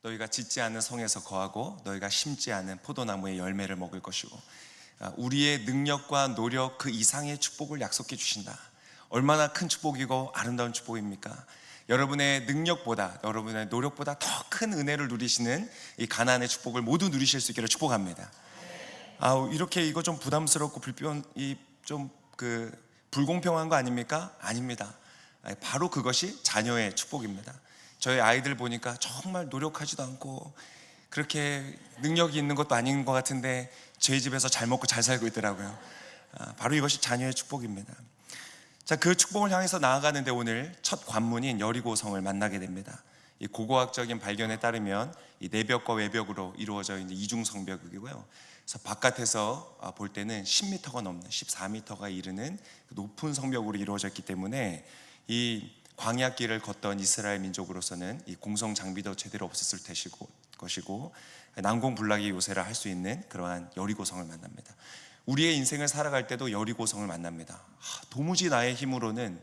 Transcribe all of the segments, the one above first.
너희가 짓지 않은 성에서 거하고 너희가 심지 않은 포도나무의 열매를 먹을 것이고, 우리의 능력과 노력 그 이상의 축복을 약속해 주신다. 얼마나 큰 축복이고 아름다운 축복입니까? 여러분의 능력보다, 여러분의 노력보다 더 큰 은혜를 누리시는 이 가나안의 축복을 모두 누리실 수 있기를 축복합니다. 이렇게 이거 좀 부담스럽고 불공평한 거 아닙니까? 아닙니다. 바로 그것이 자녀의 축복입니다. 저희 아이들 보니까 정말 노력하지도 않고 그렇게 능력이 있는 것도 아닌 것 같은데 저희 집에서 잘 먹고 잘 살고 있더라고요. 바로 이것이 자녀의 축복입니다. 자, 그 축복을 향해서 나아가는데 오늘 첫 관문인 여리고성을 만나게 됩니다. 이 고고학적인 발견에 따르면 이 내벽과 외벽으로 이루어져 있는 이중성벽이고요. 그래서 바깥에서 볼 때는 10m가 넘는 14m가 이르는 높은 성벽으로 이루어졌기 때문에 이 광야길을 걷던 이스라엘 민족으로서는 이 공성 장비도 제대로 없었을 것이고 난공불락의 요새라 할 수 있는 그러한 여리고성을 만납니다. 우리의 인생을 살아갈 때도 여리고성을 만납니다. 도무지 나의 힘으로는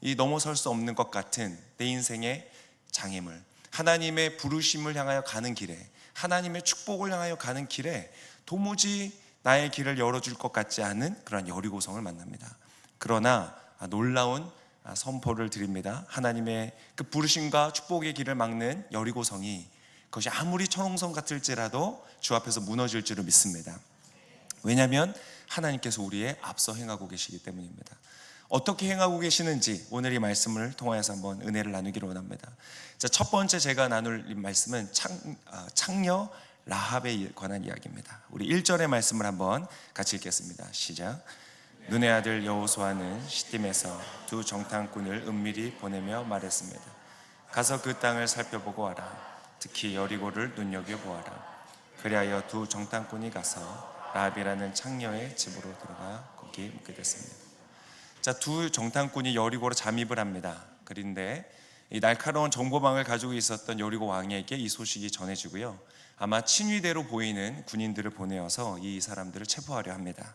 이 넘어설 수 없는 것 같은 내 인생의 장애물, 하나님의 부르심을 향하여 가는 길에, 하나님의 축복을 향하여 가는 길에 도무지 나의 길을 열어줄 것 같지 않은 그런 여리고성을 만납니다. 그러나 놀라운 선포를 드립니다. 하나님의 그 부르심과 축복의 길을 막는 여리고성이, 그것이 아무리 천홍성 같을지라도 주 앞에서 무너질 줄을 믿습니다. 왜냐하면 하나님께서 우리의 앞서 행하고 계시기 때문입니다. 어떻게 행하고 계시는지 오늘 이 말씀을 통하여서 한번 은혜를 나누기를 원합니다. 자, 첫 번째 제가 나눌 말씀은 창녀 라합에 관한 이야기입니다. 우리 1절의 말씀을 한번 같이 읽겠습니다. 시작. 눈의 아들 여호수아는 시딤에서 두 정탐꾼을 은밀히 보내며 말했습니다. 가서 그 땅을 살펴보고 와라. 특히 여리고를 눈여겨보아라. 그리하여 두 정탐꾼이 가서 라합이라는 창녀의 집으로 들어가 거기에 묵게 됐습니다. 자, 두 정탐꾼이 여리고로 잠입을 합니다. 그런데 이 날카로운 정보망을 가지고 있었던 여리고 왕에게 이 소식이 전해지고요, 아마 친위대로 보이는 군인들을 보내어서 이 사람들을 체포하려 합니다.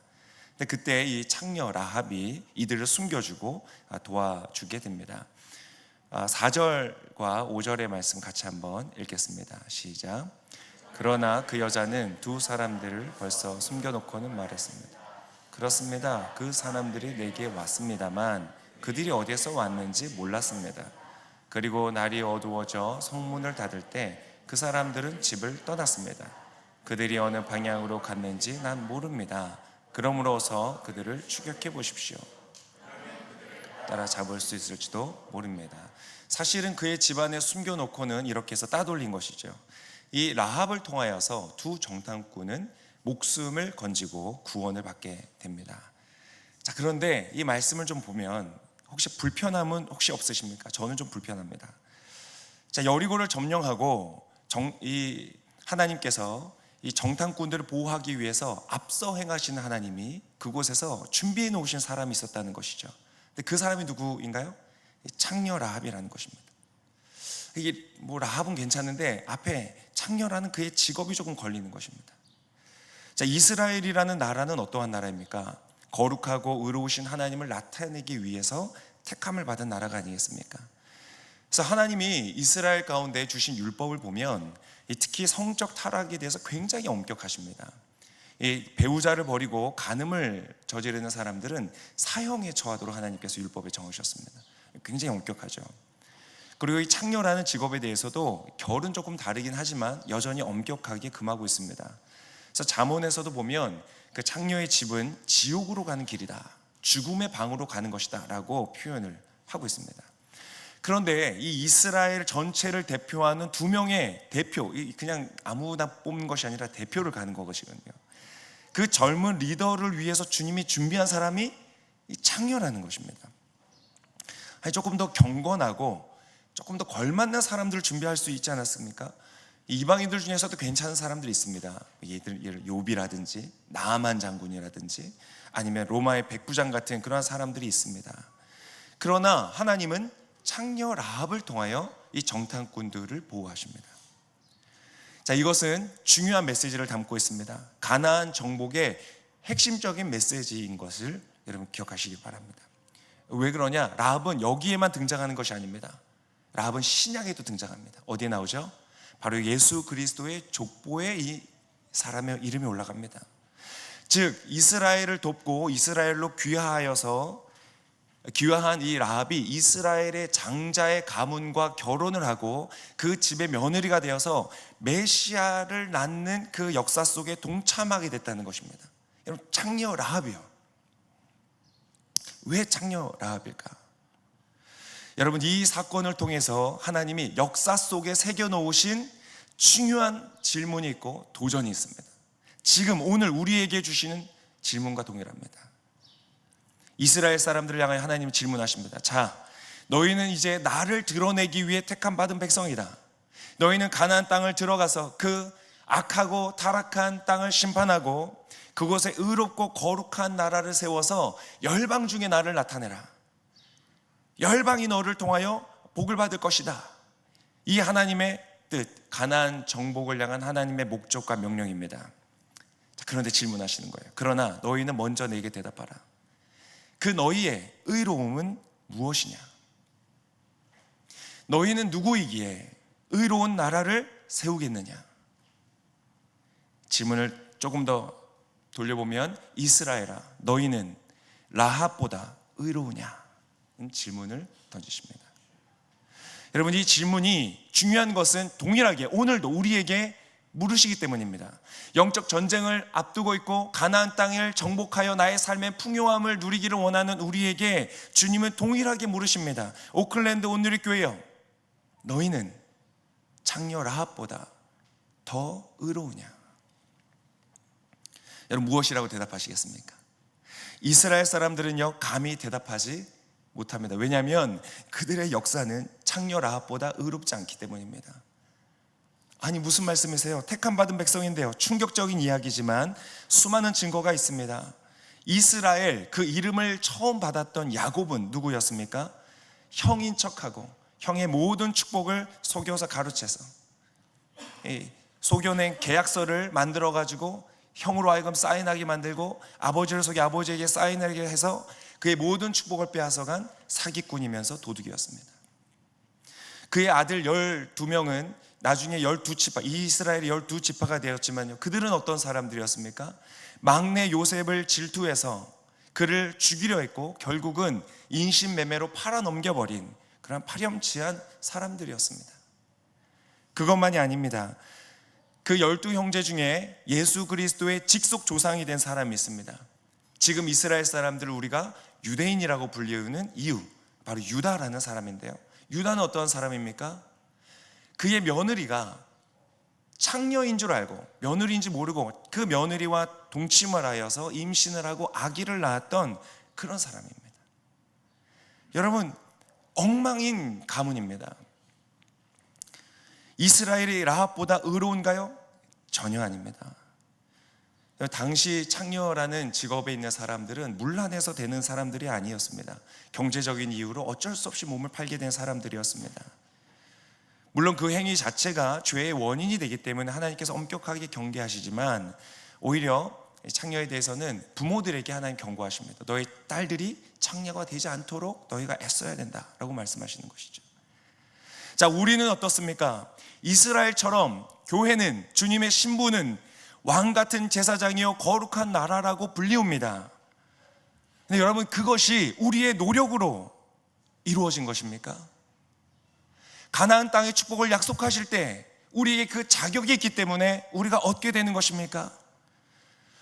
근데 그때 이 창녀 라합이 이들을 숨겨주고 도와주게 됩니다. 4절과 5절의 말씀 같이 한번 읽겠습니다. 시작. 그러나 그 여자는 두 사람들을 벌써 숨겨놓고는 말했습니다. 그렇습니다. 그 사람들이 내게 왔습니다만 그들이 어디에서 왔는지 몰랐습니다. 그리고 날이 어두워져 성문을 닫을 때 그 사람들은 집을 떠났습니다. 그들이 어느 방향으로 갔는지 난 모릅니다. 그러므로서 그들을 추격해 보십시오. 따라잡을 수 있을지도 모릅니다. 사실은 그의 집안에 숨겨놓고는 이렇게 해서 따돌린 것이죠. 이 라합을 통하여서 두 정탐꾼은 목숨을 건지고 구원을 받게 됩니다. 자, 그런데 이 말씀을 좀 보면 혹시 불편함은 혹시 없으십니까? 저는 좀 불편합니다. 자, 여리고를 점령하고 하나님께서 이 정탐꾼들을 보호하기 위해서 앞서 행하시는 하나님이 그곳에서 준비해 놓으신 사람이 있었다는 것이죠. 근데 그 사람이 누구인가요? 창녀 라합이라는 것입니다. 이게 라합은 괜찮은데 앞에 창녀라는 그의 직업이 조금 걸리는 것입니다. 자, 이스라엘이라는 나라는 어떠한 나라입니까? 거룩하고 의로우신 하나님을 나타내기 위해서 택함을 받은 나라가 아니겠습니까? 그래서 하나님이 이스라엘 가운데 주신 율법을 보면 특히 성적 타락에 대해서 굉장히 엄격하십니다. 이 배우자를 버리고 간음을 저지르는 사람들은 사형에 처하도록 하나님께서 율법에 정하셨습니다. 굉장히 엄격하죠. 그리고 이 창녀라는 직업에 대해서도 결은 조금 다르긴 하지만 여전히 엄격하게 금하고 있습니다. 그래서 잠언에서도 보면 그 창녀의 집은 지옥으로 가는 길이다, 죽음의 방으로 가는 것이다 라고 표현을 하고 있습니다. 그런데 이 이스라엘 전체를 대표하는 두 명의 대표, 그냥 아무나 뽑는 것이 아니라 대표를 가는 것이거든요. 그 젊은 리더를 위해서 주님이 준비한 사람이 이 창녀라는 것입니다. 조금 더 경건하고 조금 더 걸맞는 사람들을 준비할 수 있지 않았습니까? 이방인들 중에서도 괜찮은 사람들이 있습니다. 예를 요비라든지 나아만 장군이라든지 아니면 로마의 백부장 같은 그러한 사람들이 있습니다. 그러나 하나님은 창녀 라합을 통하여 이 정탐꾼들을 보호하십니다. 자, 이것은 중요한 메시지를 담고 있습니다. 가나안 정복의 핵심적인 메시지인 것을 여러분 기억하시기 바랍니다. 왜 그러냐? 라합은 여기에만 등장하는 것이 아닙니다. 라합은 신약에도 등장합니다. 어디에 나오죠? 바로 예수 그리스도의 족보에 이 사람의 이름이 올라갑니다. 즉 이스라엘을 돕고 이스라엘로 귀화한 이 라합이 이스라엘의 장자의 가문과 결혼을 하고 그 집의 며느리가 되어서 메시아를 낳는 그 역사 속에 동참하게 됐다는 것입니다. 여러분, 창녀 라합이요. 왜 창녀 라합일까? 여러분, 이 사건을 통해서 하나님이 역사 속에 새겨놓으신 중요한 질문이 있고 도전이 있습니다. 지금 오늘 우리에게 주시는 질문과 동일합니다. 이스라엘 사람들을 향하여 하나님이 질문하십니다. 자, 너희는 이제 나를 드러내기 위해 택함 받은 백성이다. 너희는 가나안 땅을 들어가서 그 악하고 타락한 땅을 심판하고 그곳에 의롭고 거룩한 나라를 세워서 열방 중에 나를 나타내라. 열방이 너를 통하여 복을 받을 것이다. 이 하나님의 뜻, 가나안 정복을 향한 하나님의 목적과 명령입니다. 그런데 질문하시는 거예요. 그러나 너희는 먼저 내게 대답하라. 그 너희의 의로움은 무엇이냐? 너희는 누구이기에 의로운 나라를 세우겠느냐? 질문을 조금 더 돌려보면 이스라엘아, 너희는 라합보다 의로우냐? 질문을 던지십니다. 여러분, 이 질문이 중요한 것은 동일하게 오늘도 우리에게 물으시기 때문입니다. 영적 전쟁을 앞두고 있고 가나안 땅을 정복하여 나의 삶의 풍요함을 누리기를 원하는 우리에게 주님은 동일하게 물으십니다. 오클랜드 온누리교회여, 너희는 창녀 라합보다 더 의로우냐? 여러분, 무엇이라고 대답하시겠습니까? 이스라엘 사람들은요, 감히 대답하지 못합니다. 왜냐하면 그들의 역사는 창녀 라합보다 의롭지 않기 때문입니다. 아니, 무슨 말씀이세요? 택함 받은 백성인데요. 충격적인 이야기지만 수많은 증거가 있습니다. 이스라엘, 그 이름을 처음 받았던 야곱은 누구였습니까? 형인 척하고 형의 모든 축복을 속여서 가로채서 속여낸 계약서를 만들어 가지고 형으로 하여금 사인하게 만들고 아버지를 속여 아버지에게 사인하게 해서 그의 모든 축복을 빼앗아간 사기꾼이면서 도둑이었습니다. 그의 아들 12명은 나중에 12지파, 이스라엘의 12지파가 되었지만요, 그들은 어떤 사람들이었습니까? 막내 요셉을 질투해서 그를 죽이려 했고 결국은 인신매매로 팔아넘겨버린 그런 파렴치한 사람들이었습니다. 그것만이 아닙니다. 그 12형제 중에 예수 그리스도의 직속 조상이 된 사람이 있습니다. 지금 이스라엘 사람들을 우리가 유대인이라고 불리우는 이유, 바로 유다라는 사람인데요, 유다는 어떤 사람입니까? 그의 며느리가 창녀인 줄 알고 며느리인지 모르고 그 며느리와 동침을 하여서 임신을 하고 아기를 낳았던 그런 사람입니다. 여러분, 엉망인 가문입니다. 이스라엘이 라합보다 의로운가요? 전혀 아닙니다. 당시 창녀라는 직업에 있는 사람들은 문란해서 되는 사람들이 아니었습니다. 경제적인 이유로 어쩔 수 없이 몸을 팔게 된 사람들이었습니다. 물론 그 행위 자체가 죄의 원인이 되기 때문에 하나님께서 엄격하게 경계하시지만 오히려 창녀에 대해서는 부모들에게 하나님 경고하십니다. 너희 딸들이 창녀가 되지 않도록 너희가 애써야 된다라고 말씀하시는 것이죠. 자, 우리는 어떻습니까? 이스라엘처럼 교회는, 주님의 신부는 왕 같은 제사장이요 거룩한 나라라고 불리웁니다. 근데 여러분, 그것이 우리의 노력으로 이루어진 것입니까? 가나안 땅의 축복을 약속하실 때 우리에게 그 자격이 있기 때문에 우리가 얻게 되는 것입니까?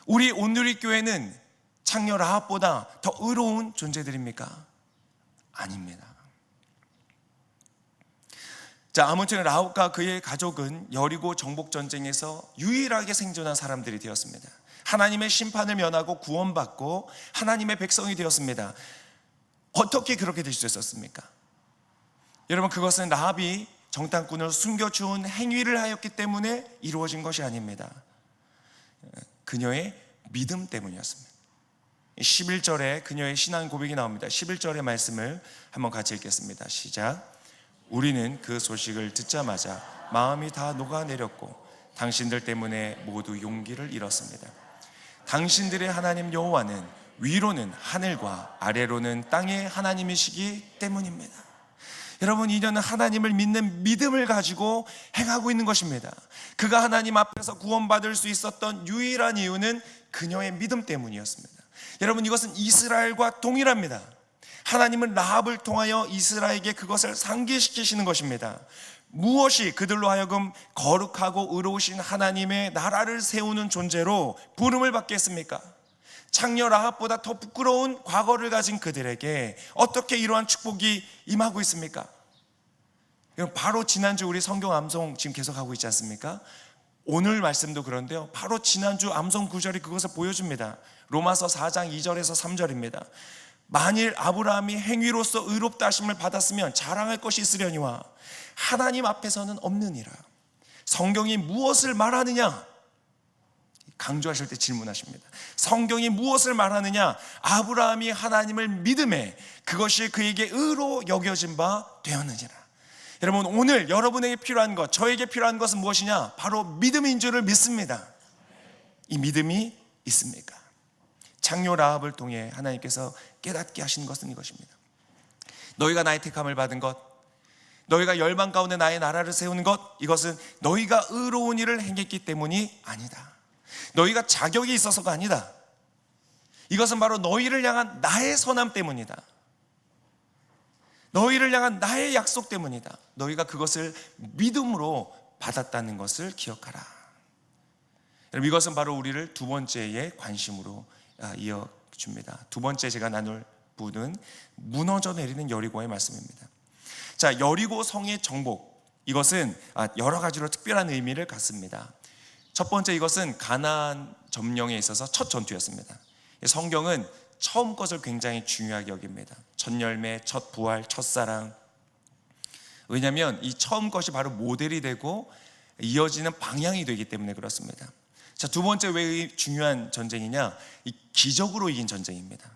우리 온누리교회는 창녀 라합보다 더 의로운 존재들입니까? 아닙니다. 자, 아무튼 라합과 그의 가족은 여리고 정복 전쟁에서 유일하게 생존한 사람들이 되었습니다. 하나님의 심판을 면하고 구원받고 하나님의 백성이 되었습니다. 어떻게 그렇게 될 수 있었습니까? 여러분, 그것은 라합이 정탐꾼을 숨겨준 행위를 하였기 때문에 이루어진 것이 아닙니다. 그녀의 믿음 때문이었습니다. 11절에 그녀의 신앙 고백이 나옵니다. 11절의 말씀을 한번 같이 읽겠습니다. 시작. 우리는 그 소식을 듣자마자 마음이 다 녹아내렸고 당신들 때문에 모두 용기를 잃었습니다. 당신들의 하나님 여호와는 위로는 하늘과 아래로는 땅의 하나님이시기 때문입니다. 여러분, 이녀는 하나님을 믿는 믿음을 가지고 행하고 있는 것입니다. 그가 하나님 앞에서 구원받을 수 있었던 유일한 이유는 그녀의 믿음 때문이었습니다. 여러분, 이것은 이스라엘과 동일합니다. 하나님은 라합을 통하여 이스라엘에게 그것을 상기시키시는 것입니다. 무엇이 그들로 하여금 거룩하고 의로우신 하나님의 나라를 세우는 존재로 부름을 받게 했습니까? 창녀 라합보다 더 부끄러운 과거를 가진 그들에게 어떻게 이러한 축복이 임하고 있습니까? 바로 지난주 우리 성경 암송 지금 계속하고 있지 않습니까? 오늘 말씀도 그런데요, 바로 지난주 암송 구절이 그것을 보여줍니다. 로마서 4장 2절에서 3절입니다. 만일 아브라함이 행위로서 의롭다 하심을 받았으면 자랑할 것이 있으려니와 하나님 앞에서는 없느니라. 성경이 무엇을 말하느냐? 강조하실 때 질문하십니다. 성경이 무엇을 말하느냐? 아브라함이 하나님을 믿음에 그것이 그에게 의로 여겨진 바 되었느니라. 여러분, 오늘 여러분에게 필요한 것, 저에게 필요한 것은 무엇이냐? 바로 믿음인 줄을 믿습니다. 이 믿음이 있습니까? 창녀 라합을 통해 하나님께서 깨닫게 하신 것은 이것입니다. 너희가 나의 택함을 받은 것, 너희가 열방 가운데 나의 나라를 세우는 것, 이것은 너희가 의로운 일을 행했기 때문이 아니다. 너희가 자격이 있어서가 아니다. 이것은 바로 너희를 향한 나의 선함 때문이다. 너희를 향한 나의 약속 때문이다. 너희가 그것을 믿음으로 받았다는 것을 기억하라. 여러분, 이것은 바로 우리를 두 번째의 관심으로 이어줍니다. 두 번째 제가 나눌 부분은 무너져 내리는 여리고의 말씀입니다. 자, 여리고 성의 정복, 이것은 여러 가지로 특별한 의미를 갖습니다. 첫 번째, 이것은 가나안 점령에 있어서 첫 전투였습니다. 성경은 처음 것을 굉장히 중요하게 여깁니다. 첫 열매, 첫 부활, 첫 사랑. 왜냐하면 이 처음 것이 바로 모델이 되고 이어지는 방향이 되기 때문에 그렇습니다. 자, 두 번째, 왜 중요한 전쟁이냐? 이 기적으로 이긴 전쟁입니다.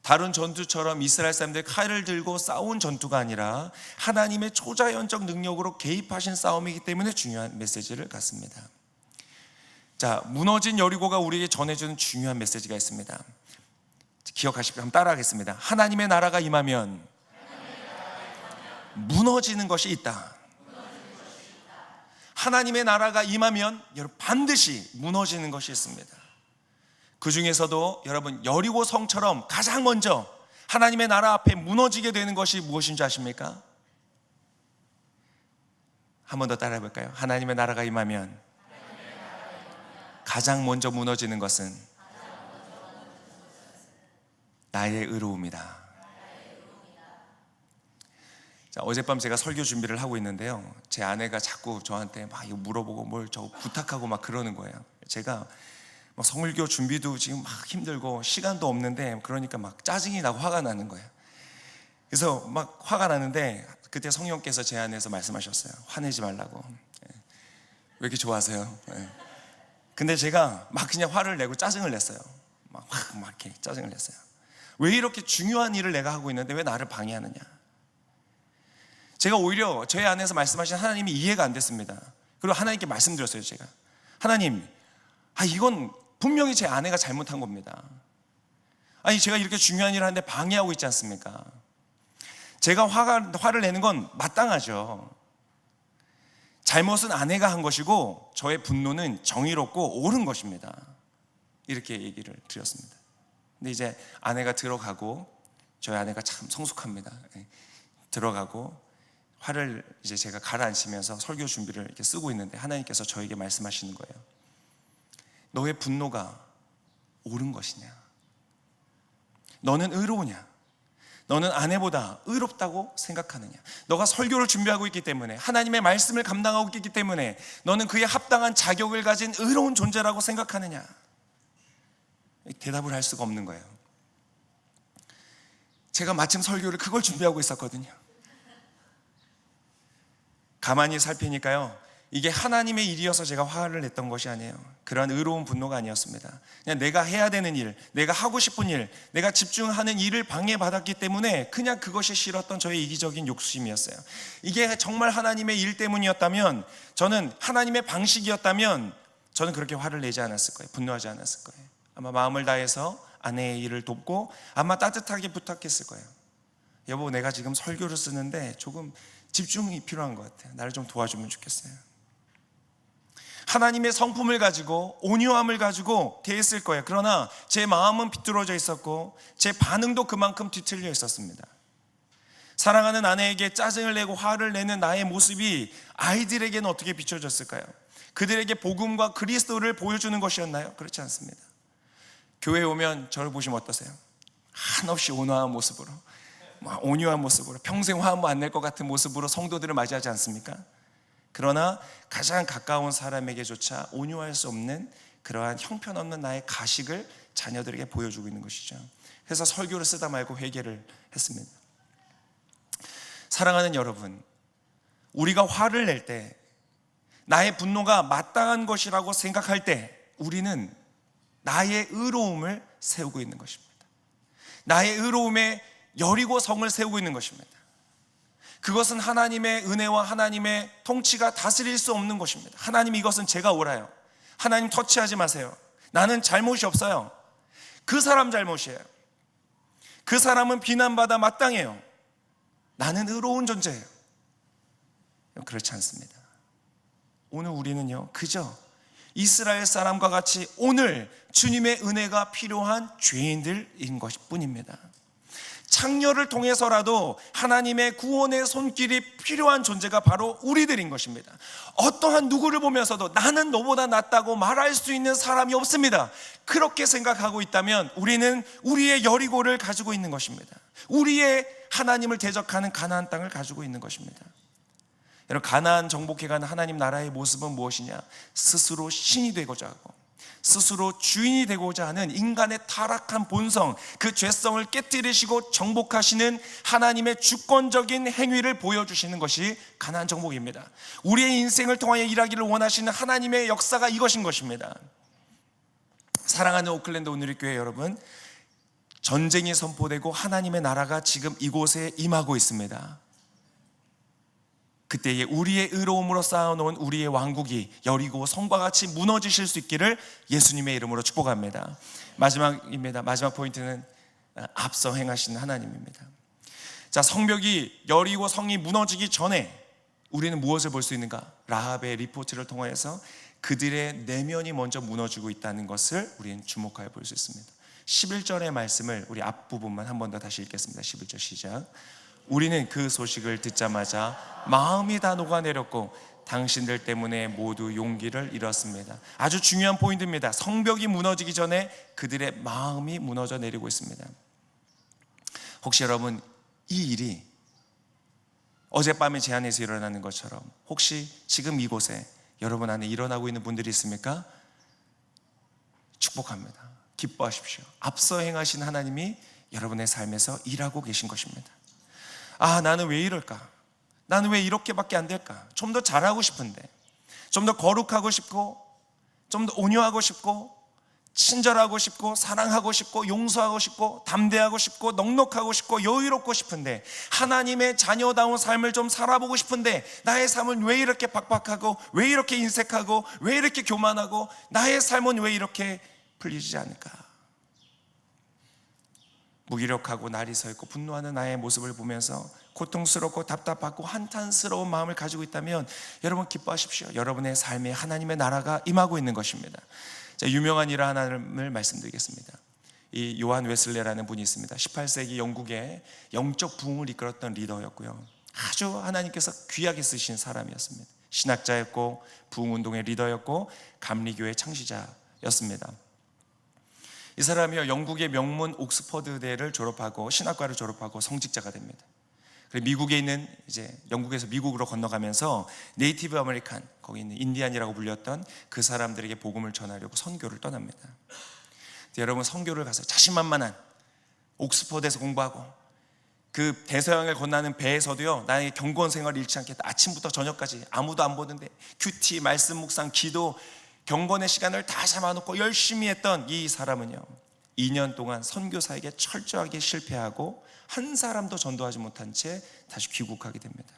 다른 전투처럼 이스라엘 사람들이 칼을 들고 싸운 전투가 아니라 하나님의 초자연적 능력으로 개입하신 싸움이기 때문에 중요한 메시지를 갖습니다. 자, 무너진 여리고가 우리에게 전해주는 중요한 메시지가 있습니다. 기억하십시오. 한번 따라하겠습니다. 하나님의 나라가 임하면 무너지는 것이 있다. 하나님의 나라가 임하면 여러분 반드시 무너지는 것이 있습니다. 그 중에서도 여러분 여리고 성처럼 가장 먼저 하나님의 나라 앞에 무너지게 되는 것이 무엇인 줄 아십니까? 한 번 더 따라해 볼까요? 하나님의 나라가 임하면 가장 먼저 무너지는 것은 나의 의로움이다. 자, 어젯밤 제가 설교 준비를 하고 있는데요, 제 아내가 자꾸 저한테 막 이거 물어보고 뭘 저 부탁하고 막 그러는 거예요. 제가 막 성일교 준비도 지금 막 힘들고 시간도 없는데 그러니까 막 짜증이 나고 화가 나는 거예요. 그래서 막 화가 나는데 그때 성령께서 제 안에서 말씀하셨어요. 화내지 말라고. 왜 이렇게 좋아하세요? 근데 제가 막 그냥 화를 내고 짜증을 냈어요. 막 이렇게 짜증을 냈어요. 왜 이렇게 중요한 일을 내가 하고 있는데 왜 나를 방해하느냐? 제가 오히려 저의 안에서 말씀하신 하나님이 이해가 안 됐습니다. 그리고 하나님께 말씀드렸어요. 제가 하나님, 이건 분명히 제 아내가 잘못한 겁니다. 아니, 제가 이렇게 중요한 일을 하는데 방해하고 있지 않습니까? 제가 화를 내는 건 마땅하죠. 잘못은 아내가 한 것이고 저의 분노는 정의롭고 옳은 것입니다. 이렇게 얘기를 드렸습니다. 근데 이제 아내가 들어가고, 저희 아내가 참 성숙합니다. 들어가고 화를 이제 제가 가라앉히면서 설교 준비를 이렇게 쓰고 있는데 하나님께서 저에게 말씀하시는 거예요. 너의 분노가 옳은 것이냐? 너는 의로우냐? 너는 아내보다 의롭다고 생각하느냐? 너가 설교를 준비하고 있기 때문에, 하나님의 말씀을 감당하고 있기 때문에 너는 그에 합당한 자격을 가진 의로운 존재라고 생각하느냐? 대답을 할 수가 없는 거예요. 제가 마침 설교를 그걸 준비하고 있었거든요. 가만히 살피니까요, 이게 하나님의 일이어서 제가 화를 냈던 것이 아니에요. 그러한 의로운 분노가 아니었습니다. 그냥 내가 해야 되는 일, 내가 하고 싶은 일, 내가 집중하는 일을 방해받았기 때문에 그냥 그것이 싫었던 저의 이기적인 욕심이었어요. 이게 정말 하나님의 일 때문이었다면, 저는 하나님의 방식이었다면 저는 그렇게 화를 내지 않았을 거예요. 분노하지 않았을 거예요. 아마 마음을 다해서 아내의 일을 돕고 아마 따뜻하게 부탁했을 거예요. 여보, 내가 지금 설교를 쓰는데 조금 집중이 필요한 것 같아요. 나를 좀 도와주면 좋겠어요. 하나님의 성품을 가지고 온유함을 가지고 대했을 거예요. 그러나 제 마음은 비뚤어져 있었고 제 반응도 그만큼 뒤틀려 있었습니다. 사랑하는 아내에게 짜증을 내고 화를 내는 나의 모습이 아이들에게는 어떻게 비춰졌을까요? 그들에게 복음과 그리스도를 보여주는 것이었나요? 그렇지 않습니다. 교회에 오면 저를 보시면 어떠세요? 한없이 온화한 모습으로, 온유한 모습으로, 평생 화 안 낼 것 같은 모습으로 성도들을 맞이하지 않습니까? 그러나 가장 가까운 사람에게조차 온유할 수 없는 그러한 형편없는 나의 가식을 자녀들에게 보여주고 있는 것이죠. 그래서 설교를 쓰다 말고 회개를 했습니다. 사랑하는 여러분, 우리가 화를 낼 때, 나의 분노가 마땅한 것이라고 생각할 때 우리는 나의 의로움을 세우고 있는 것입니다. 나의 의로움에 여리고 성을 세우고 있는 것입니다. 그것은 하나님의 은혜와 하나님의 통치가 다스릴 수 없는 것입니다. 하나님, 이것은 제가 옳아요. 하나님, 터치하지 마세요. 나는 잘못이 없어요. 그 사람 잘못이에요. 그 사람은 비난받아 마땅해요. 나는 의로운 존재예요. 그렇지 않습니다. 오늘 우리는요, 그저 이스라엘 사람과 같이 오늘 주님의 은혜가 필요한 죄인들인 것뿐입니다. 창녀를 통해서라도 하나님의 구원의 손길이 필요한 존재가 바로 우리들인 것입니다. 어떠한 누구를 보면서도 나는 너보다 낫다고 말할 수 있는 사람이 없습니다. 그렇게 생각하고 있다면 우리는 우리의 여리고를 가지고 있는 것입니다. 우리의 하나님을 대적하는 가나안 땅을 가지고 있는 것입니다. 여러분, 가나안 정복해 가는 하나님 나라의 모습은 무엇이냐? 스스로 신이 되고자 하고 스스로 주인이 되고자 하는 인간의 타락한 본성, 그 죄성을 깨뜨리시고 정복하시는 하나님의 주권적인 행위를 보여주시는 것이 가나안 정복입니다. 우리의 인생을 통하여 일하기를 원하시는 하나님의 역사가 이것인 것입니다. 사랑하는 오클랜드 온누리교회 여러분, 전쟁이 선포되고 하나님의 나라가 지금 이곳에 임하고 있습니다. 그때에 우리의 의로움으로 쌓아놓은 우리의 왕국이 여리고 성과 같이 무너지실 수 있기를 예수님의 이름으로 축복합니다. 마지막입니다. 마지막 포인트는 앞서 행하시는 하나님입니다. 자, 성벽이 여리고 성이 무너지기 전에 우리는 무엇을 볼 수 있는가? 라합의 리포트를 통해서 그들의 내면이 먼저 무너지고 있다는 것을 우리는 주목하여 볼 수 있습니다. 11절의 말씀을 우리 앞부분만 한 번 더 다시 읽겠습니다. 11절 시작. 우리는 그 소식을 듣자마자 마음이 다 녹아내렸고 당신들 때문에 모두 용기를 잃었습니다. 아주 중요한 포인트입니다. 성벽이 무너지기 전에 그들의 마음이 무너져 내리고 있습니다. 혹시 여러분, 이 일이 어젯밤에 제 안에서 일어나는 것처럼 혹시 지금 이곳에 여러분 안에 일어나고 있는 분들이 있습니까? 축복합니다. 기뻐하십시오. 앞서 행하신 하나님이 여러분의 삶에서 일하고 계신 것입니다. 아, 나는 왜 이럴까? 나는 왜 이렇게밖에 안 될까? 좀 더 잘하고 싶은데, 좀 더 거룩하고 싶고, 좀 더 온유하고 싶고, 친절하고 싶고, 사랑하고 싶고, 용서하고 싶고, 담대하고 싶고, 넉넉하고 싶고, 여유롭고 싶은데, 하나님의 자녀다운 삶을 좀 살아보고 싶은데, 나의 삶은 왜 이렇게 팍팍하고, 왜 이렇게 인색하고, 왜 이렇게 교만하고, 나의 삶은 왜 이렇게 풀리지 않을까? 무기력하고 날이 서 있고 분노하는 나의 모습을 보면서 고통스럽고 답답하고 한탄스러운 마음을 가지고 있다면 여러분 기뻐하십시오. 여러분의 삶에 하나님의 나라가 임하고 있는 것입니다. 자, 유명한 일 하나를 말씀드리겠습니다. 이 요한 웨슬레라는 분이 있습니다. 18세기 영국의 영적 부흥을 이끌었던 리더였고요, 아주 하나님께서 귀하게 쓰신 사람이었습니다. 신학자였고 부흥운동의 리더였고 감리교의 창시자였습니다. 이 사람이요, 영국의 명문 옥스퍼드대를 졸업하고 신학과를 졸업하고 성직자가 됩니다. 그리고 미국에 있는, 이제 영국에서 미국으로 건너가면서 네이티브 아메리칸, 거기 있는 인디안이라고 불렸던 그 사람들에게 복음을 전하려고 선교를 떠납니다. 여러분, 선교를 가서 자신만만한 옥스퍼드에서 공부하고 그 대서양을 건너는 배에서도요, 나의 경건 생활을 잃지 않겠다. 아침부터 저녁까지 아무도 안 보는데 큐티, 말씀 묵상, 기도, 경건의 시간을 다 잡아놓고 열심히 했던 이 사람은요, 2년 동안 선교사에게 철저하게 실패하고 한 사람도 전도하지 못한 채 다시 귀국하게 됩니다.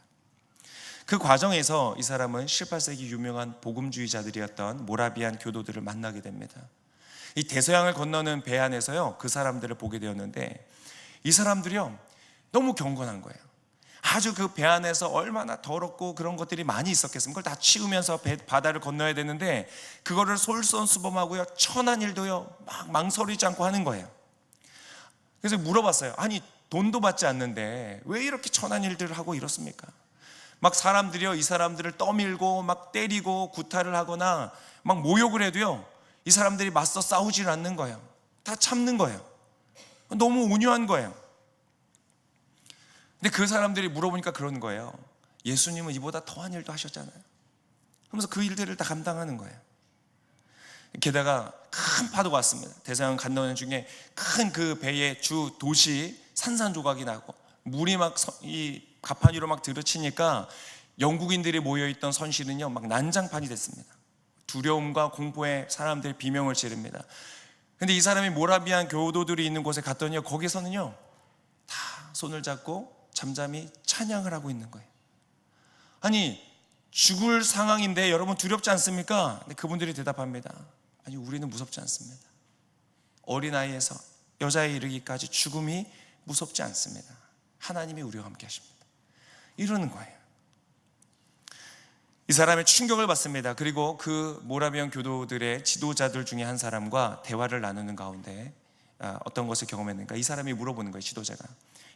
그 과정에서 이 사람은 18세기 유명한 복음주의자들이었던 모라비안 교도들을 만나게 됩니다. 이 대서양을 건너는 배 안에서요, 그 사람들을 보게 되었는데 이 사람들이요, 너무 경건한 거예요. 아주 그 배 안에서 얼마나 더럽고 그런 것들이 많이 있었겠습니까? 그걸 다 치우면서 바다를 건너야 되는데 그거를 솔선수범하고요, 천한 일도요 막 망설이지 않고 하는 거예요. 그래서 물어봤어요. 아니, 돈도 받지 않는데 왜 이렇게 천한 일들을 하고 이렇습니까? 막 사람들이요, 이 사람들을 떠밀고 막 때리고 구타를 하거나 막 모욕을 해도요, 이 사람들이 맞서 싸우질 않는 거예요. 다 참는 거예요. 너무 온유한 거예요. 근데 그 사람들이 물어보니까 그러는 거예요. 예수님은 이보다 더한 일도 하셨잖아요. 그러면서 그 일들을 다 감당하는 거예요. 게다가 큰 파도가 왔습니다. 대서양 건너는 중에 큰 그 배의 주 도시 산산조각이 나고 물이 막 이 가판 위로 막 들이치니까 영국인들이 모여있던 선실은요 막 난장판이 됐습니다. 두려움과 공포에 사람들이 비명을 지릅니다. 근데 이 사람이 모라비안 교도들이 있는 곳에 갔더니요, 거기서는요 다 손을 잡고 잠잠히 찬양을 하고 있는 거예요. 아니, 죽을 상황인데 여러분 두렵지 않습니까? 근데 그분들이 대답합니다. 아니, 우리는 무섭지 않습니다. 어린아이에서 여자에 이르기까지 죽음이 무섭지 않습니다. 하나님이 우리와 함께 하십니다. 이러는 거예요. 이 사람의 충격을 받습니다. 그리고 그 모라비안 교도들의 지도자들 중에 한 사람과 대화를 나누는 가운데 어떤 것을 경험했는가? 이 사람이 물어보는 거예요. 지도자가,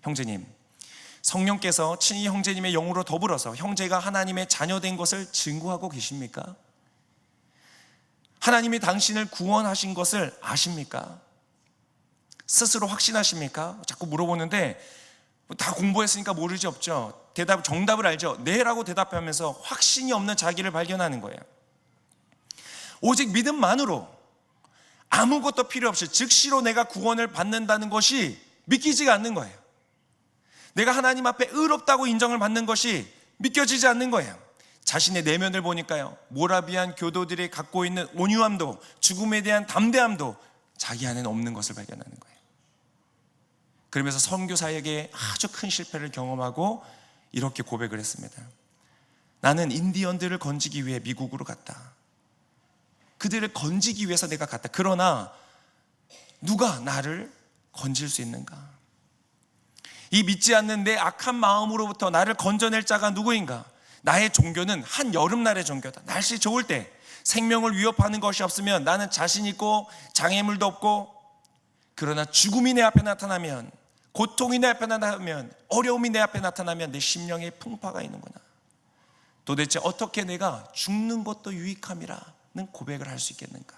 형제님, 성령께서 친히 형제님의 영으로 더불어서 형제가 하나님의 자녀된 것을 증거하고 계십니까? 하나님이 당신을 구원하신 것을 아십니까? 스스로 확신하십니까? 자꾸 물어보는데 다 공부했으니까 모르지 없죠. 정답을 알죠. 네라고 대답하면서 확신이 없는 자기를 발견하는 거예요. 오직 믿음만으로 아무것도 필요 없이 즉시로 내가 구원을 받는다는 것이 믿기지가 않는 거예요. 내가 하나님 앞에 의롭다고 인정을 받는 것이 믿겨지지 않는 거예요. 자신의 내면을 보니까요, 모라비안 교도들이 갖고 있는 온유함도 죽음에 대한 담대함도 자기 안에는 없는 것을 발견하는 거예요. 그러면서 선교 사역에 아주 큰 실패를 경험하고 이렇게 고백을 했습니다. 나는 인디언들을 건지기 위해 미국으로 갔다. 그들을 건지기 위해서 내가 갔다. 그러나 누가 나를 건질 수 있는가? 이 믿지 않는 내 악한 마음으로부터 나를 건져낼 자가 누구인가? 나의 종교는 한 여름날의 종교다. 날씨 좋을 때 생명을 위협하는 것이 없으면 나는 자신 있고 장애물도 없고, 그러나 죽음이 내 앞에 나타나면, 고통이 내 앞에 나타나면, 어려움이 내 앞에 나타나면 내 심령에 풍파가 있는구나. 도대체 어떻게 내가 죽는 것도 유익함이라는 고백을 할 수 있겠는가?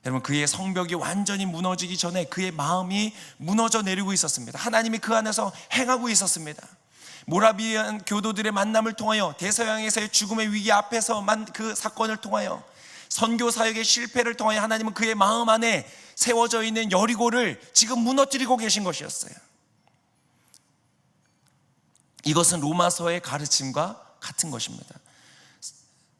여러분, 그의 성벽이 완전히 무너지기 전에 그의 마음이 무너져 내리고 있었습니다. 하나님이 그 안에서 행하고 있었습니다. 모라비안 교도들의 만남을 통하여, 대서양에서의 죽음의 위기 앞에서만 그 사건을 통하여, 선교 사역의 실패를 통하여 하나님은 그의 마음 안에 세워져 있는 여리고를 지금 무너뜨리고 계신 것이었어요. 이것은 로마서의 가르침과 같은 것입니다.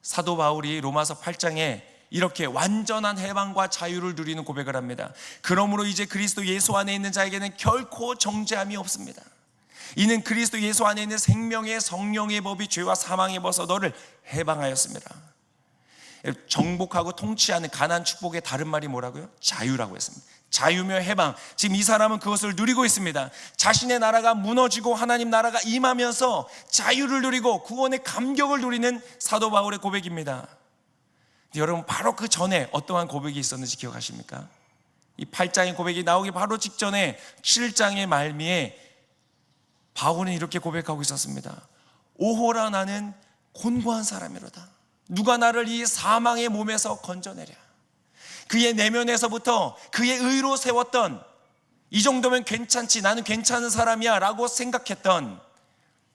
사도 바울이 로마서 8장에 이렇게 완전한 해방과 자유를 누리는 고백을 합니다. 그러므로 이제 그리스도 예수 안에 있는 자에게는 결코 정죄함이 없습니다. 이는 그리스도 예수 안에 있는 생명의 성령의 법이 죄와 사망의 법에서 너를 해방하였습니다. 정복하고 통치하는 가나안 축복의 다른 말이 뭐라고요? 자유라고 했습니다. 자유며 해방. 지금 이 사람은 그것을 누리고 있습니다. 자신의 나라가 무너지고 하나님 나라가 임하면서 자유를 누리고 구원의 감격을 누리는 사도 바울의 고백입니다. 여러분, 바로 그 전에 어떠한 고백이 있었는지 기억하십니까? 이 8장의 고백이 나오기 바로 직전에 7장의 말미에 바울은 이렇게 고백하고 있었습니다. 오호라, 나는 곤고한 사람이로다. 누가 나를 이 사망의 몸에서 건져내랴. 그의 내면에서부터 그의 의로 세웠던, 이 정도면 괜찮지, 나는 괜찮은 사람이야 라고 생각했던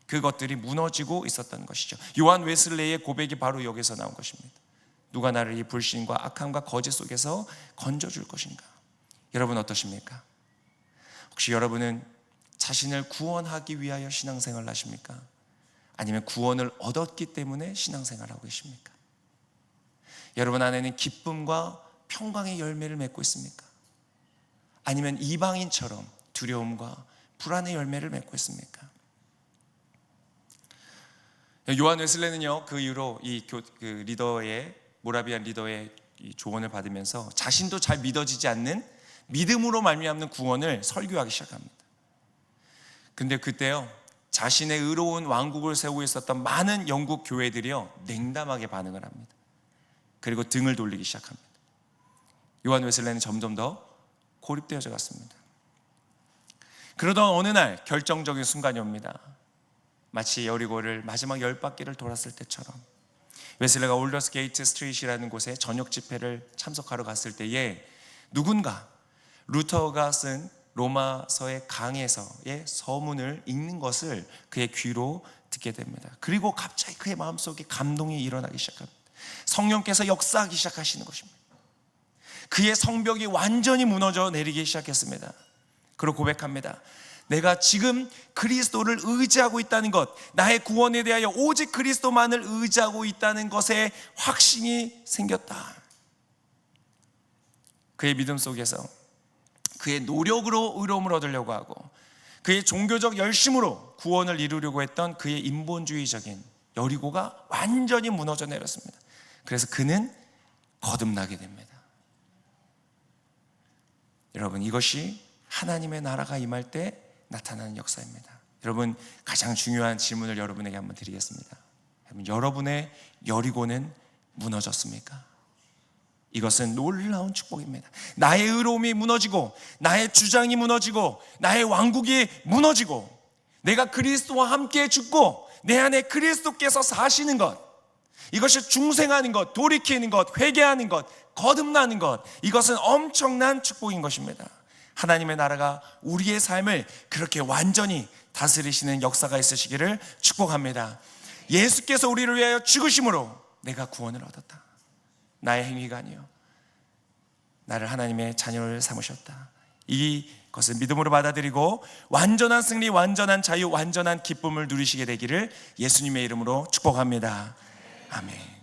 그것들이 무너지고 있었던 것이죠. 요한 웨슬레이의 고백이 바로 여기서 나온 것입니다. 누가 나를 이 불신과 악함과 거짓 속에서 건져줄 것인가? 여러분 어떠십니까? 혹시 여러분은 자신을 구원하기 위하여 신앙생활을 하십니까? 아니면 구원을 얻었기 때문에 신앙생활을 하고 계십니까? 여러분 안에는 기쁨과 평강의 열매를 맺고 있습니까? 아니면 이방인처럼 두려움과 불안의 열매를 맺고 있습니까? 요한 웨슬레는요, 그 이후로 그 리더의, 모라비안 리더의 이 조언을 받으면서 자신도 잘 믿어지지 않는 믿음으로 말미암는 구원을 설교하기 시작합니다. 근데 그때요, 자신의 의로운 왕국을 세우고 있었던 많은 영국 교회들이요 냉담하게 반응을 합니다. 그리고 등을 돌리기 시작합니다. 요한 웨슬레는 점점 더 고립되어져 갔습니다. 그러던 어느 날 결정적인 순간이 옵니다. 마치 여리고를 마지막 10바퀴를 돌았을 때처럼 웨슬레가 올더스 게이트 스트리트라는 곳에 저녁 집회를 참석하러 갔을 때에 누군가 루터가 쓴 로마서의 강에서의 서문을 읽는 것을 그의 귀로 듣게 됩니다. 그리고 갑자기 그의 마음속에 감동이 일어나기 시작합니다. 성령께서 역사하기 시작하시는 것입니다. 그의 성벽이 완전히 무너져 내리기 시작했습니다. 그리고 고백합니다. 내가 지금 그리스도를 의지하고 있다는 것, 나의 구원에 대하여 오직 그리스도만을 의지하고 있다는 것에 확신이 생겼다. 그의 믿음 속에서 그의 노력으로 의로움을 얻으려고 하고 그의 종교적 열심으로 구원을 이루려고 했던 그의 인본주의적인 여리고가 완전히 무너져 내렸습니다. 그래서 그는 거듭나게 됩니다. 여러분, 이것이 하나님의 나라가 임할 때 나타나는 역사입니다. 여러분, 가장 중요한 질문을 여러분에게 한번 드리겠습니다. 여러분의 여리고는 무너졌습니까? 이것은 놀라운 축복입니다. 나의 의로움이 무너지고 나의 주장이 무너지고 나의 왕국이 무너지고 내가 그리스도와 함께 죽고 내 안에 그리스도께서 사시는 것, 이것이 중생하는 것, 돌이키는 것, 회개하는 것, 거듭나는 것, 이것은 엄청난 축복인 것입니다. 하나님의 나라가 우리의 삶을 그렇게 완전히 다스리시는 역사가 있으시기를 축복합니다. 예수께서 우리를 위하여 죽으심으로 내가 구원을 얻었다. 나의 행위가 아니요 나를 하나님의 자녀를 삼으셨다. 이것을 믿음으로 받아들이고 완전한 승리, 완전한 자유, 완전한 기쁨을 누리시게 되기를 예수님의 이름으로 축복합니다. 아멘.